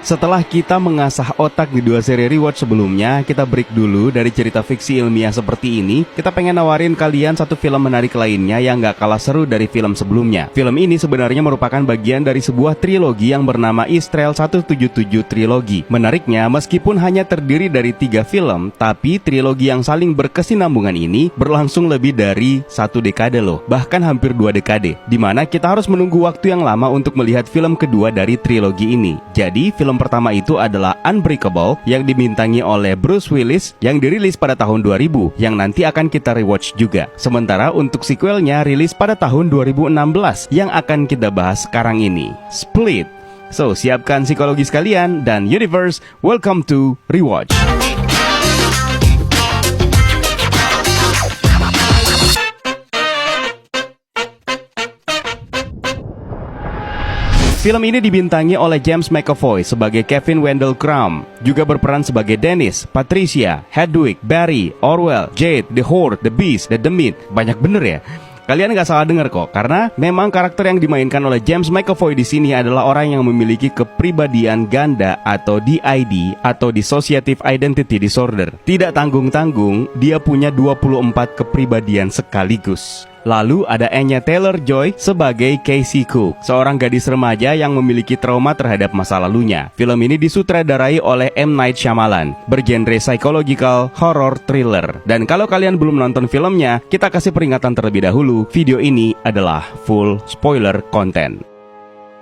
Setelah kita mengasah otak di dua seri rewatch sebelumnya, kita break dulu dari cerita fiksi ilmiah seperti ini. Kita pengen nawarin kalian satu film menarik lainnya yang gak kalah seru dari film sebelumnya. Film ini sebenarnya merupakan bagian dari sebuah trilogi yang bernama Israel 177 Trilogi. Menariknya, meskipun hanya terdiri dari 3 film, tapi trilogi yang saling berkesinambungan ini berlangsung lebih dari 1 dekade loh. Bahkan hampir 2 dekade, dimana kita harus menunggu waktu yang lama untuk melihat film kedua dari trilogi ini. Jadi, film pertama itu adalah Unbreakable yang dibintangi oleh Bruce Willis yang dirilis pada tahun 2000 yang nanti akan kita rewatch juga. Sementara untuk sequelnya rilis pada tahun 2016 yang akan kita bahas sekarang ini, Split. So, siapkan psikologis kalian dan Universe, welcome to Rewatch. Film ini dibintangi oleh James McAvoy sebagai Kevin Wendell Crumb, juga berperan sebagai Dennis, Patricia, Hedwig, Barry, Orwell, Jade, The Horde, The Beast, The Demit. Banyak bener ya? Kalian nggak salah dengar kok, karena memang karakter yang dimainkan oleh James McAvoy di sini adalah orang yang memiliki kepribadian ganda atau DID atau Dissociative Identity Disorder. Tidak tanggung-tanggung, dia punya 24 kepribadian sekaligus. Lalu ada Anya Taylor-Joy sebagai Casey Cook, seorang gadis remaja yang memiliki trauma terhadap masa lalunya. Film ini disutradarai oleh M. Night Shyamalan, bergenre psychological horror thriller. Dan kalau kalian belum nonton filmnya, kita kasih peringatan terlebih dahulu, video ini adalah full spoiler content.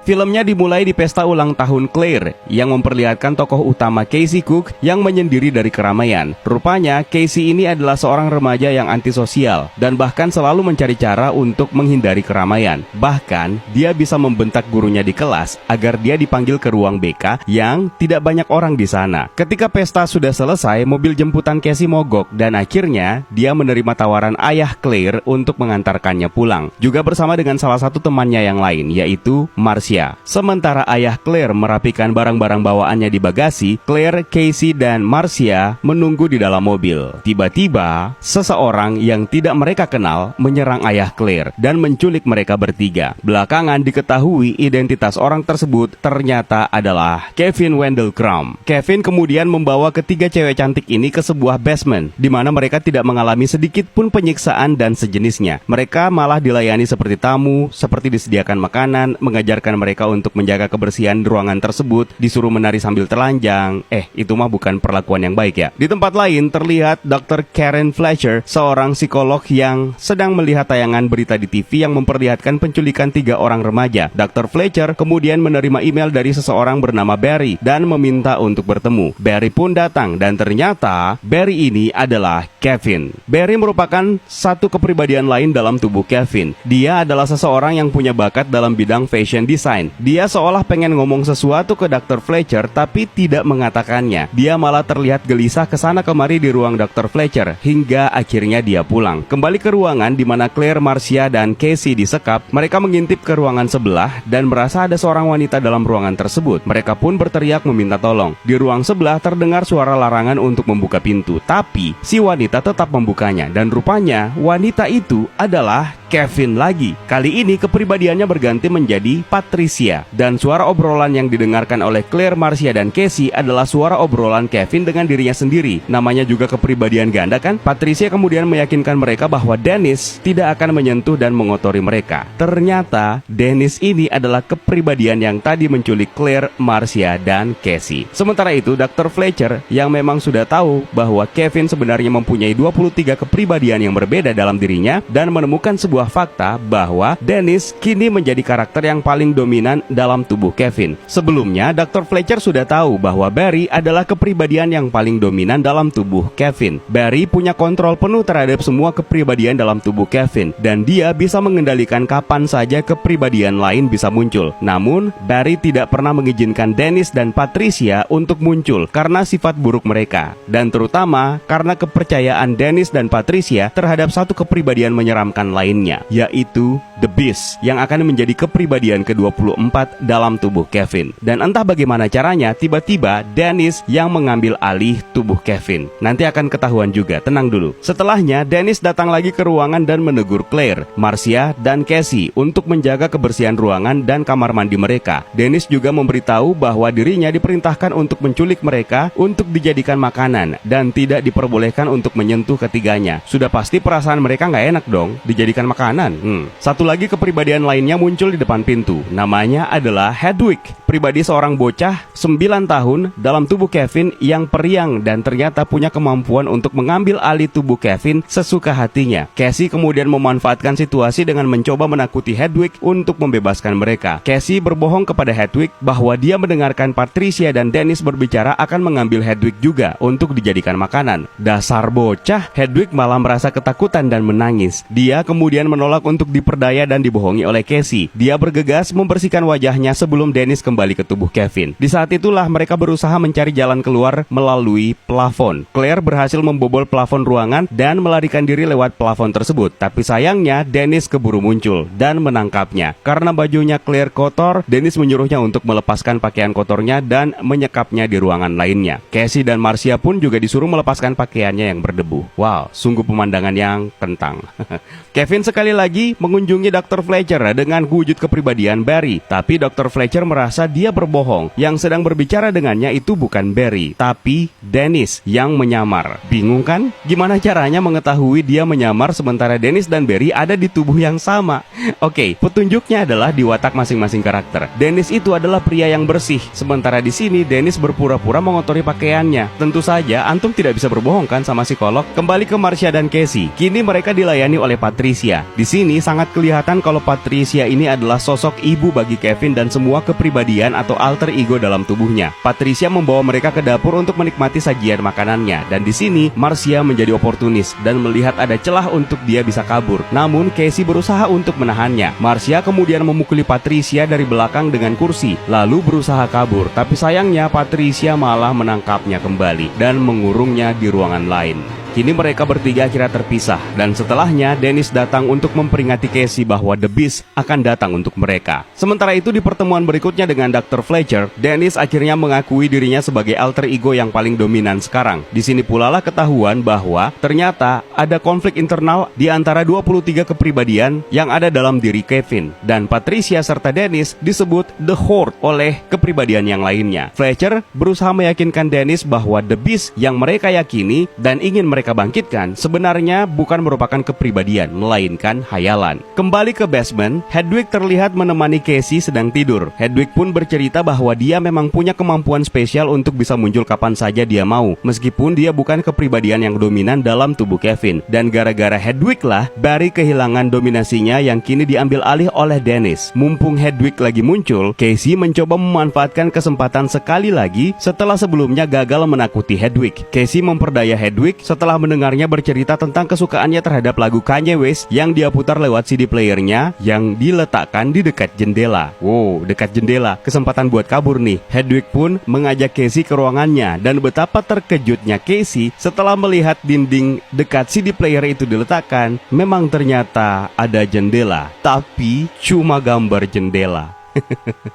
Filmnya dimulai di pesta ulang tahun Claire yang memperlihatkan tokoh utama Casey Cook yang menyendiri dari keramaian. Rupanya Casey ini adalah seorang remaja yang antisosial dan bahkan selalu mencari cara untuk menghindari keramaian. Bahkan dia bisa membentak gurunya di kelas agar dia dipanggil ke ruang BK yang tidak banyak orang di sana. Ketika pesta sudah selesai, mobil jemputan Casey mogok dan akhirnya dia menerima tawaran ayah Claire untuk mengantarkannya pulang, juga bersama dengan salah satu temannya yang lain, yaitu Marcia. Sementara ayah Claire merapikan barang-barang bawaannya di bagasi, Claire, Casey, dan Marcia menunggu di dalam mobil. Tiba-tiba, seseorang yang tidak mereka kenal menyerang ayah Claire dan menculik mereka bertiga. Belakangan diketahui identitas orang tersebut ternyata adalah Kevin Wendell Crumb. Kevin kemudian membawa ketiga cewek cantik ini ke sebuah basement, di mana mereka tidak mengalami sedikit pun penyiksaan dan sejenisnya. Mereka malah dilayani seperti tamu, seperti disediakan makanan, mengajarkan mereka untuk menjaga kebersihan ruangan tersebut, disuruh menari sambil telanjang. Itu mah bukan perlakuan yang baik ya. Di tempat lain terlihat Dr. Karen Fletcher, seorang psikolog yang sedang melihat tayangan berita di TV yang memperlihatkan penculikan 3 orang remaja. Dr. Fletcher kemudian menerima email dari seseorang bernama Barry dan meminta untuk bertemu. Barry pun datang dan ternyata Barry ini adalah Kevin. Barry merupakan satu kepribadian lain dalam tubuh Kevin. Dia adalah seseorang yang punya bakat dalam bidang fashion design. Dia seolah pengen ngomong sesuatu ke Dr. Fletcher tapi tidak mengatakannya. Dia malah terlihat gelisah kesana kemari di ruang Dr. Fletcher hingga akhirnya dia pulang. Kembali ke ruangan di mana Claire, Marcia, dan Casey disekap, mereka mengintip ke ruangan sebelah dan merasa ada seorang wanita dalam ruangan tersebut. Mereka pun berteriak meminta tolong. Di ruang sebelah terdengar suara larangan untuk membuka pintu, tapi si wanita tetap membukanya dan rupanya wanita itu adalah Kevin lagi. Kali ini kepribadiannya berganti menjadi Patricia. Dan suara obrolan yang didengarkan oleh Claire, Marcia, dan Casey adalah suara obrolan Kevin dengan dirinya sendiri. Namanya juga kepribadian ganda kan? Patricia kemudian meyakinkan mereka bahwa Dennis tidak akan menyentuh dan mengotori mereka. Ternyata Dennis ini adalah kepribadian yang tadi menculik Claire, Marcia, dan Casey. Sementara itu Dr. Fletcher yang memang sudah tahu bahwa Kevin sebenarnya mempunyai 23 kepribadian yang berbeda dalam dirinya dan menemukan sebuah fakta bahwa Dennis kini menjadi karakter yang paling dominan dalam tubuh Kevin. Sebelumnya, Dr. Fletcher sudah tahu bahwa Barry adalah kepribadian yang paling dominan dalam tubuh Kevin. Barry punya kontrol penuh terhadap semua kepribadian dalam tubuh Kevin, dan dia bisa mengendalikan kapan saja kepribadian lain bisa muncul. Namun, Barry tidak pernah mengizinkan Dennis dan Patricia untuk muncul karena sifat buruk mereka, dan terutama karena kepercayaan Dennis dan Patricia terhadap satu kepribadian menyeramkan lainnya. lainnya, yaitu The Beast, yang akan menjadi kepribadian ke-24 dalam tubuh Kevin. Dan entah bagaimana caranya, tiba-tiba Dennis yang mengambil alih tubuh Kevin. Nanti akan ketahuan juga, tenang dulu. Setelahnya, Dennis datang lagi ke ruangan dan menegur Claire, Marcia, dan Casey untuk menjaga kebersihan ruangan dan kamar mandi mereka. Dennis juga memberitahu bahwa dirinya diperintahkan untuk menculik mereka untuk dijadikan makanan dan tidak diperbolehkan untuk menyentuh ketiganya. Sudah pasti perasaan mereka nggak enak dong, dijadikan makanan. Satu lagi kepribadian lainnya muncul di depan pintu. Namanya adalah Hedwig, pribadi seorang bocah 9 tahun dalam tubuh Kevin yang periang dan ternyata punya kemampuan untuk mengambil alih tubuh Kevin sesuka hatinya. Casey kemudian memanfaatkan situasi dengan mencoba menakuti Hedwig untuk membebaskan mereka. Casey berbohong kepada Hedwig bahwa dia mendengarkan Patricia dan Dennis berbicara akan mengambil Hedwig juga untuk dijadikan makanan. Dasar bocah, Hedwig malah merasa ketakutan dan menangis. Dia kemudian menolak untuk diperdaya dan dibohongi oleh Casey. Dia bergegas membersihkan wajahnya sebelum Dennis kembali ke tubuh Kevin. Di saat itulah mereka berusaha mencari jalan keluar melalui plafon. Claire berhasil membobol plafon ruangan dan melarikan diri lewat plafon tersebut. Tapi sayangnya Dennis keburu muncul dan menangkapnya. Karena bajunya Claire kotor, Dennis menyuruhnya untuk melepaskan pakaian kotornya dan menyekapnya di ruangan lainnya. Casey dan Marcia pun juga disuruh melepaskan pakaiannya yang berdebu. Wow, sungguh pemandangan yang kentang. Kevin sekali lagi mengunjungi Dr. Fletcher dengan wujud kepribadian Barry. Tapi Dr. Fletcher merasa dia berbohong. Yang sedang berbicara dengannya itu bukan Barry, tapi Dennis yang menyamar. Bingung kan? Gimana caranya mengetahui dia menyamar sementara Dennis dan Barry ada di tubuh yang sama? Oke, petunjuknya adalah di watak masing-masing karakter. Dennis itu adalah pria yang bersih, sementara di sini Dennis berpura-pura mengotori pakaiannya. Tentu saja antum tidak bisa berbohong kan sama psikolog. Kembali ke Marcia dan Casey. Kini mereka dilayani oleh Patricia. Di sini sangat kelihatan kalau Patricia ini adalah sosok ibu bagi Kevin dan semua kepribadian atau alter ego dalam tubuhnya. Patricia membawa mereka ke dapur untuk menikmati sajian makanannya. Dan di sini Marcia menjadi oportunis dan melihat ada celah untuk dia bisa kabur. Namun Casey berusaha untuk menahannya. Marcia kemudian memukuli Patricia dari belakang dengan kursi, lalu berusaha kabur. Tapi sayangnya Patricia malah menangkapnya kembali dan mengurungnya di ruangan lain. Kini mereka bertiga akhirnya terpisah, dan setelahnya Dennis datang untuk memperingati Casey bahwa The Beast akan datang untuk mereka. Sementara itu di pertemuan berikutnya dengan Dr. Fletcher, Dennis akhirnya mengakui dirinya sebagai alter ego yang paling dominan sekarang. Di sini pula lah ketahuan bahwa ternyata ada konflik internal di antara 23 kepribadian yang ada dalam diri Kevin, dan Patricia serta Dennis disebut The Horde oleh kepribadian yang lainnya. Fletcher berusaha meyakinkan Dennis bahwa The Beast yang mereka yakini dan ingin mereka bangkitkan sebenarnya bukan merupakan kepribadian, melainkan hayalan. Kembali ke basement, Hedwig terlihat menemani Casey sedang tidur. Hedwig pun bercerita bahwa dia memang punya kemampuan spesial untuk bisa muncul kapan saja dia mau, meskipun dia bukan kepribadian yang dominan dalam tubuh Kevin. Dan gara-gara Hedwig lah, Barry kehilangan dominasinya yang kini diambil alih oleh Dennis. Mumpung Hedwig lagi muncul, Casey mencoba memanfaatkan kesempatan sekali lagi setelah sebelumnya gagal menakuti Hedwig. Casey memperdaya Hedwig setelah mendengarnya bercerita tentang kesukaannya terhadap lagu Kanye West yang dia putar lewat CD playernya yang diletakkan di dekat jendela. Wow, dekat jendela, kesempatan buat kabur nih. Hedwig pun mengajak Casey ke ruangannya, dan betapa terkejutnya Casey setelah melihat dinding dekat CD player itu diletakkan. Memang ternyata ada jendela, tapi cuma gambar jendela.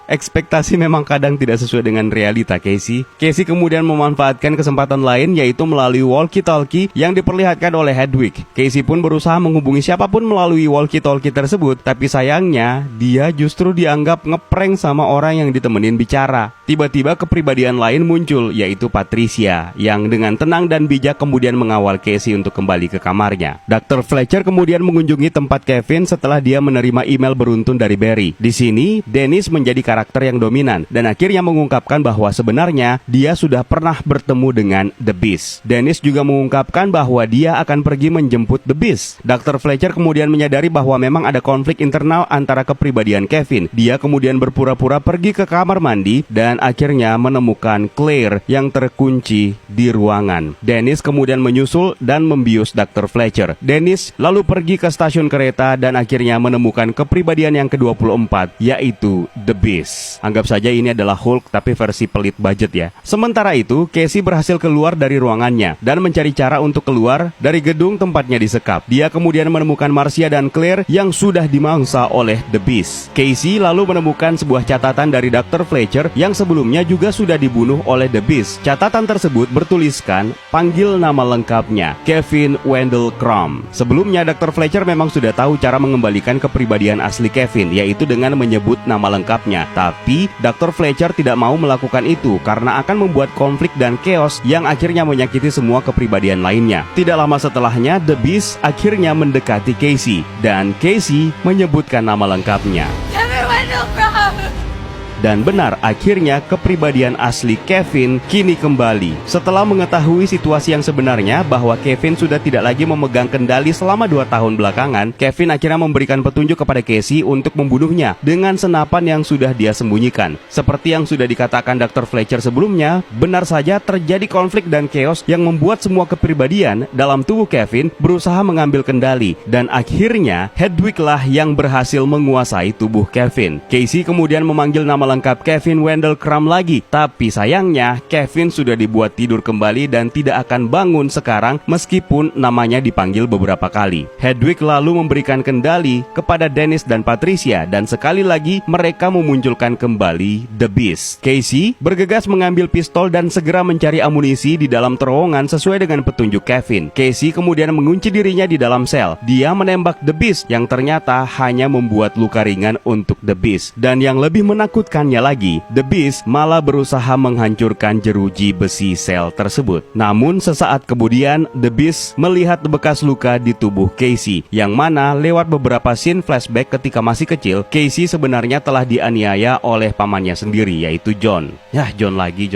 Ekspektasi memang kadang tidak sesuai dengan realita Casey. Casey kemudian memanfaatkan kesempatan lain, yaitu melalui walkie-talkie yang diperlihatkan oleh Hedwig. Casey pun berusaha menghubungi siapapun melalui walkie-talkie tersebut, tapi sayangnya dia justru dianggap ngeprank sama orang yang ditemenin bicara. Tiba-tiba kepribadian lain muncul, yaitu Patricia, yang dengan tenang dan bijak kemudian mengawal Casey untuk kembali ke kamarnya. Dr. Fletcher kemudian mengunjungi tempat Kevin setelah dia menerima email beruntun dari Barry. Di sini Dennis menjadi karakter yang dominan dan akhirnya mengungkapkan bahwa sebenarnya dia sudah pernah bertemu dengan The Beast. Dennis juga mengungkapkan bahwa dia akan pergi menjemput The Beast. Dr. Fletcher kemudian menyadari bahwa memang ada konflik internal antara kepribadian Kevin. Dia kemudian berpura-pura pergi ke kamar mandi dan akhirnya menemukan Claire yang terkunci di ruangan. Dennis kemudian menyusul dan membius Dr. Fletcher. Dennis lalu pergi ke stasiun kereta dan akhirnya menemukan kepribadian yang ke-24, yaitu yaitu The Beast. Anggap saja ini adalah Hulk tapi versi pelit budget ya. Sementara itu, Casey berhasil keluar dari ruangannya dan mencari cara untuk keluar dari gedung tempatnya disekap. Dia kemudian menemukan Marcia dan Claire yang sudah dimangsa oleh The Beast. Casey lalu menemukan sebuah catatan dari Dr. Fletcher yang sebelumnya juga sudah dibunuh oleh The Beast. Catatan tersebut bertuliskan panggil nama lengkapnya, Kevin Wendell Crumb. Sebelumnya Dr. Fletcher memang sudah tahu cara mengembalikan kepribadian asli Kevin, yaitu dengan menyebut nama lengkapnya. Tapi Dr. Fletcher tidak mau melakukan itu karena akan membuat konflik dan chaos yang akhirnya menyakiti semua kepribadian lainnya. Tidak lama setelahnya, The Beast akhirnya mendekati Casey dan Casey menyebutkan nama lengkapnya. Kevin Wendell Crumb. Dan benar, akhirnya kepribadian asli Kevin kini kembali. Setelah mengetahui situasi yang sebenarnya bahwa Kevin sudah tidak lagi memegang kendali selama 2 tahun belakangan, Kevin akhirnya memberikan petunjuk kepada Casey untuk membunuhnya dengan senapan yang sudah dia sembunyikan. Seperti yang sudah dikatakan Dr. Fletcher sebelumnya, benar saja terjadi konflik dan chaos yang membuat semua kepribadian dalam tubuh Kevin berusaha mengambil kendali. Dan akhirnya Hedwig lah yang berhasil menguasai tubuh Kevin. Casey kemudian memanggil nama lengkap Kevin Wendell Crumb lagi, tapi sayangnya Kevin sudah dibuat tidur kembali dan tidak akan bangun sekarang meskipun namanya dipanggil beberapa kali. Hedwig lalu memberikan kendali kepada Dennis dan Patricia dan sekali lagi mereka memunculkan kembali The Beast. Casey bergegas mengambil pistol dan segera mencari amunisi di dalam terowongan sesuai dengan petunjuk Kevin. Casey kemudian mengunci dirinya di dalam sel. Dia menembak The Beast yang ternyata hanya membuat luka ringan untuk The Beast. Dan yang lebih menakutkan lagi, The Beast malah berusaha menghancurkan jeruji besi sel tersebut. Namun sesaat kemudian The Beast melihat bekas luka di tubuh Casey, yang mana lewat beberapa scene flashback ketika masih kecil, Casey sebenarnya telah dianiaya oleh pamannya sendiri, yaitu John. John lagi.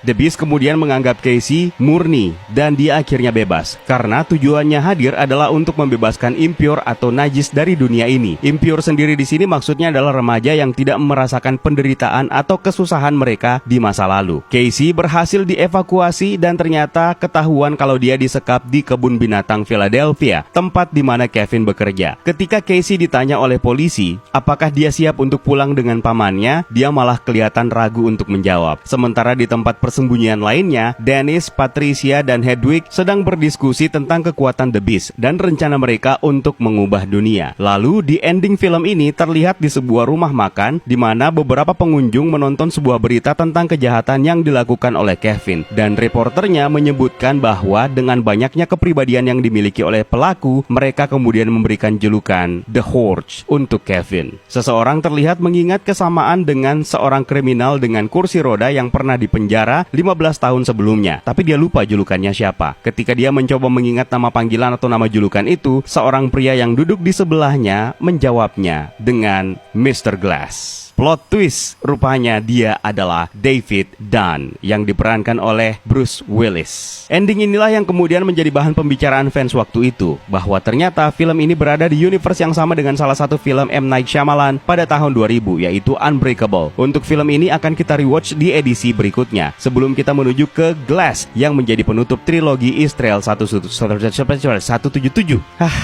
The Beast kemudian menganggap Casey murni dan dia akhirnya bebas karena tujuannya hadir adalah untuk membebaskan impure atau najis dari dunia ini. Impure sendiri di sini maksudnya adalah remaja yang tidak merasakan penderitaan atau kesusahan mereka di masa lalu. Casey berhasil dievakuasi dan ternyata ketahuan kalau dia disekap di kebun binatang Philadelphia, tempat di mana Kevin bekerja. Ketika Casey ditanya oleh polisi, apakah dia siap untuk pulang dengan pamannya, dia malah kelihatan ragu untuk menjawab. Sementara di tempat persembunyian lainnya, Dennis, Patricia, dan Hedwig sedang berdiskusi tentang kekuatan The Beast dan rencana mereka untuk mengubah dunia. Lalu di ending film ini terlihat di sebuah rumah makan di mana beberapa pengunjung menonton sebuah berita tentang kejahatan yang dilakukan oleh Kevin. Dan reporternya menyebutkan bahwa dengan banyaknya kepribadian yang dimiliki oleh pelaku, mereka kemudian memberikan julukan The Horde untuk Kevin. Seseorang terlihat mengingat kesamaan dengan seorang kriminal dengan kursi roda yang pernah dipenjara 15 tahun sebelumnya. Tapi dia lupa julukannya siapa. Ketika dia mencoba mengingat nama panggilan atau nama julukan itu, seorang pria yang duduk di sebelahnya menjawabnya dengan Mr. Glass. Plot twist, rupanya dia adalah David Dunn yang diperankan oleh Bruce Willis. Ending inilah yang kemudian menjadi bahan pembicaraan fans waktu itu, bahwa ternyata film ini berada di universe yang sama dengan salah satu film M. Night Shyamalan pada tahun 2000, yaitu Unbreakable. Untuk film ini akan kita rewatch di edisi berikutnya, sebelum kita menuju ke Glass yang menjadi penutup trilogi Israel 177.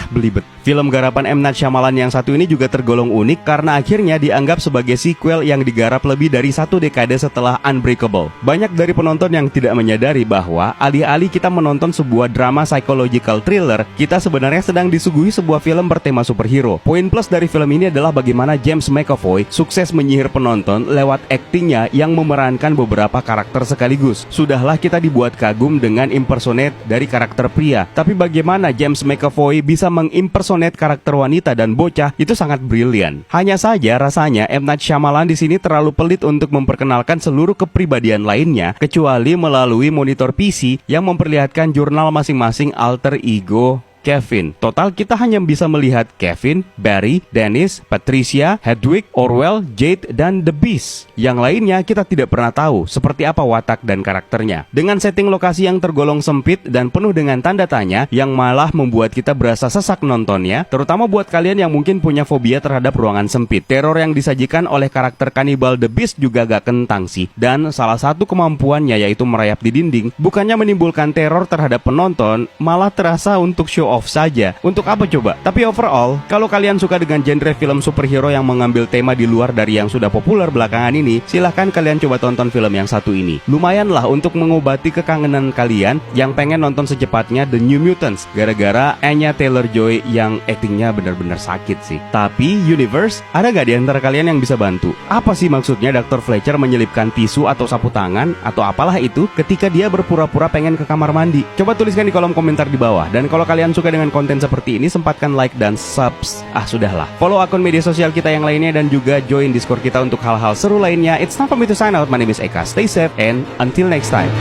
Belibet. Film garapan M. Night Shyamalan yang satu ini juga tergolong unik karena akhirnya dianggap sebagai sequel yang digarap lebih dari 1 dekade setelah Unbreakable. Banyak dari penonton yang tidak menyadari bahwa alih-alih kita menonton sebuah drama psychological thriller, kita sebenarnya sedang disuguhi sebuah film bertema superhero. Poin plus dari film ini adalah bagaimana James McAvoy sukses menyihir penonton lewat aktingnya yang memerankan beberapa karakter sekaligus. Sudahlah kita dibuat kagum dengan impersonate dari karakter pria, tapi bagaimana James McAvoy bisa mengimpersonate karakter wanita dan bocah itu sangat brilian. Hanya saja rasanya M. Night Shyamalan di sini terlalu pelit untuk memperkenalkan seluruh kepribadian lainnya kecuali melalui monitor PC yang memperlihatkan jurnal masing-masing alter ego Kevin. Total kita hanya bisa melihat Kevin, Barry, Dennis, Patricia, Hedwig, Orwell, Jade, dan The Beast. Yang lainnya kita tidak pernah tahu seperti apa watak dan karakternya. Dengan setting lokasi yang tergolong sempit dan penuh dengan tanda tanya yang malah membuat kita berasa sesak nontonnya, terutama buat kalian yang mungkin punya fobia terhadap ruangan sempit. Teror yang disajikan oleh karakter kanibal The Beast juga gak kentang sih. Dan salah satu kemampuannya yaitu merayap di dinding, bukannya menimbulkan teror terhadap penonton, malah terasa untuk show off saja. Untuk apa coba? Tapi overall, kalau kalian suka dengan genre film superhero yang mengambil tema di luar dari yang sudah populer belakangan ini, silahkan kalian coba tonton film yang satu ini. Lumayan lah untuk mengobati kekangenan kalian yang pengen nonton secepatnya The New Mutants gara-gara Anya Taylor-Joy yang aktingnya benar-benar sakit sih. Tapi Universe, ada gak di antara kalian yang bisa bantu? Apa sih maksudnya Dr. Fletcher menyelipkan tisu atau sapu tangan atau apalah itu ketika dia berpura-pura pengen ke kamar mandi? Coba tuliskan di kolom komentar di bawah. Dan kalau kalian suka dengan konten seperti ini, sempatkan like dan subs. Sudahlah. Follow akun media sosial kita yang lainnya dan juga join Discord kita untuk hal-hal seru lainnya. It's time for me to sign out. My name is Eka. Stay safe and until next time.